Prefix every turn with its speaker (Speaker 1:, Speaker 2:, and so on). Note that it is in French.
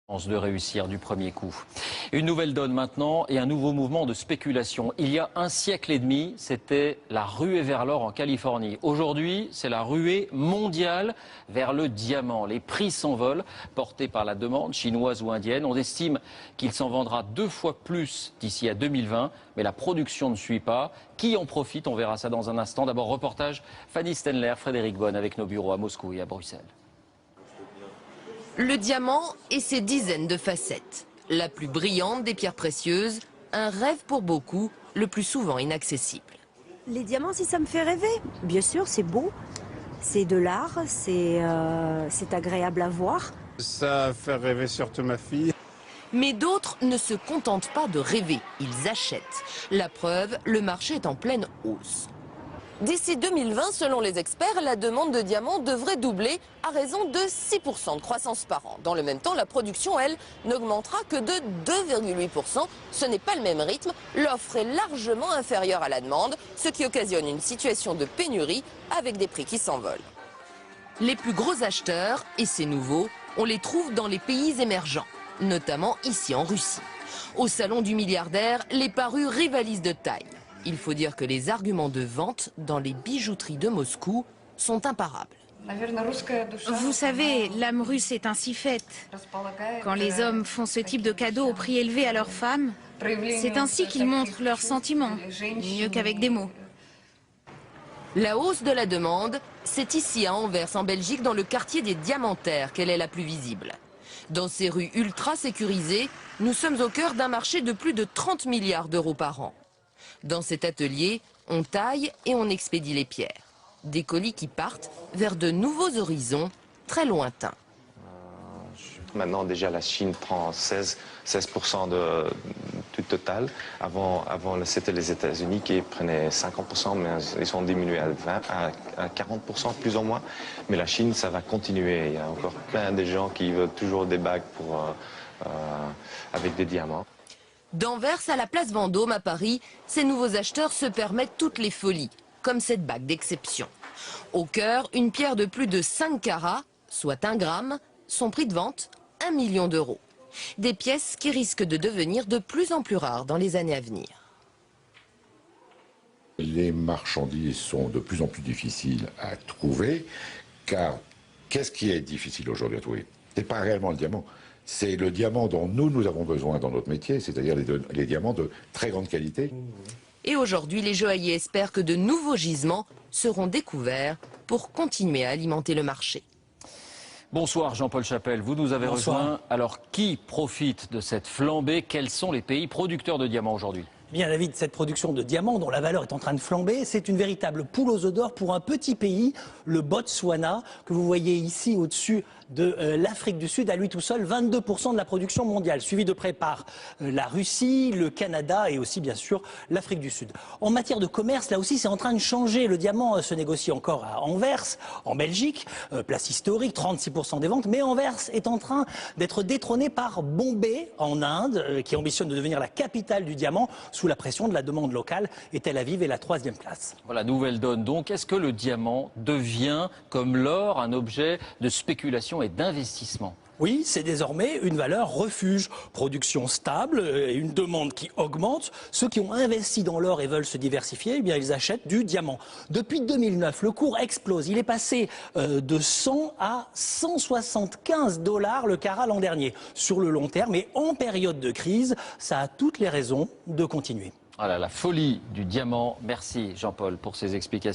Speaker 1: De réussir du premier coup. Une nouvelle donne maintenant et un nouveau mouvement de spéculation. Il y a un siècle et demi, c'était la ruée vers l'or en Californie. Aujourd'hui, c'est la ruée mondiale vers le diamant. Les prix s'envolent, portés par la demande chinoise ou indienne. On estime qu'il s'en vendra 2 fois plus d'ici à 2020, mais la production ne suit pas. Qui en profite? On verra ça dans un instant. D'abord, reportage Fanny Stenler, Frédéric Bonne avec nos bureaux à Moscou et à Bruxelles.
Speaker 2: Le diamant et ses dizaines de facettes. La plus brillante des pierres précieuses, un rêve pour beaucoup, le plus souvent inaccessible.
Speaker 3: Les diamants, si ça me fait rêver, bien sûr, c'est beau, c'est de l'art, c'est agréable à voir.
Speaker 4: Ça fait rêver surtout ma fille.
Speaker 2: Mais d'autres ne se contentent pas de rêver, ils achètent. La preuve, le marché est en pleine hausse. D'ici 2020, selon les experts, la demande de diamants devrait doubler à raison de 6% de croissance par an. Dans le même temps, la production, elle, n'augmentera que de 2,8%. Ce n'est pas le même rythme. L'offre est largement inférieure à la demande, ce qui occasionne une situation de pénurie avec des prix qui s'envolent. Les plus gros acheteurs, et c'est nouveau, on les trouve dans les pays émergents, notamment ici en Russie. Au salon du milliardaire, les parures rivalisent de taille. Il faut dire que les arguments de vente dans les bijouteries de Moscou sont imparables.
Speaker 5: Vous savez, l'âme russe est ainsi faite. Quand les hommes font ce type de cadeaux au prix élevé à leurs femmes, c'est ainsi qu'ils montrent leurs sentiments, mieux qu'avec des mots.
Speaker 2: La hausse de la demande, c'est ici à Anvers, en Belgique, dans le quartier des Diamantaires, qu'elle est la plus visible. Dans ces rues ultra sécurisées, nous sommes au cœur d'un marché de plus de 30 milliards d'euros par an. Dans cet atelier, on taille et on expédie les pierres. Des colis qui partent vers de nouveaux horizons très lointains.
Speaker 6: Maintenant, déjà, la Chine prend 16% du total. Avant c'était les États-Unis qui prenaient 50%, mais ils sont diminués à 40%, plus ou moins. Mais la Chine, ça va continuer. Il y a encore plein de gens qui veulent toujours des bagues avec des diamants.
Speaker 2: D'Anvers à la place Vendôme à Paris, ces nouveaux acheteurs se permettent toutes les folies, comme cette bague d'exception. Au cœur, une pierre de plus de 5 carats, soit 1 gramme, son prix de vente, 1 million d'euros. Des pièces qui risquent de devenir de plus en plus rares dans les années à venir.
Speaker 7: Les marchandises sont de plus en plus difficiles à trouver, car qu'est-ce qui est difficile aujourd'hui à trouver? Ce n'est pas réellement le diamant. C'est le diamant dont nous avons besoin dans notre métier, c'est-à-dire les diamants de très grande qualité.
Speaker 2: Et aujourd'hui, les joailliers espèrent que de nouveaux gisements seront découverts pour continuer à alimenter le marché.
Speaker 1: Bonsoir Jean-Paul Chapelle, vous nous avez rejoint. Alors qui profite de cette flambée? Quels sont les pays producteurs de diamants aujourd'hui?
Speaker 8: Bien, David, cette production de diamants dont la valeur est en train de flamber, c'est une véritable poule aux œufs d'or pour un petit pays, le Botswana, que vous voyez ici au-dessus de l'Afrique du Sud, à lui tout seul, 22% de la production mondiale, suivi de près par la Russie, le Canada et aussi bien sûr l'Afrique du Sud. En matière de commerce, là aussi c'est en train de changer. Le diamant se négocie encore à Anvers, en Belgique, place historique, 36% des ventes, mais Anvers est en train d'être détrôné par Bombay en Inde, qui ambitionne de devenir la capitale du diamant, sous la pression de la demande locale, et Tel Aviv est la 3e place.
Speaker 1: Voilà, nouvelle donne donc. Est-ce que le diamant devient, comme l'or, un objet de spéculation et d'investissement?
Speaker 8: Oui, c'est désormais une valeur refuge. Production stable et une demande qui augmente. Ceux qui ont investi dans l'or et veulent se diversifier, eh bien, ils achètent du diamant. Depuis 2009, le cours explose. Il est passé de 100 à 175 $ le carat l'an dernier. Sur le long terme et en période de crise, ça a toutes les raisons de continuer.
Speaker 1: Voilà, la folie du diamant. Merci Jean-Paul pour ces explications.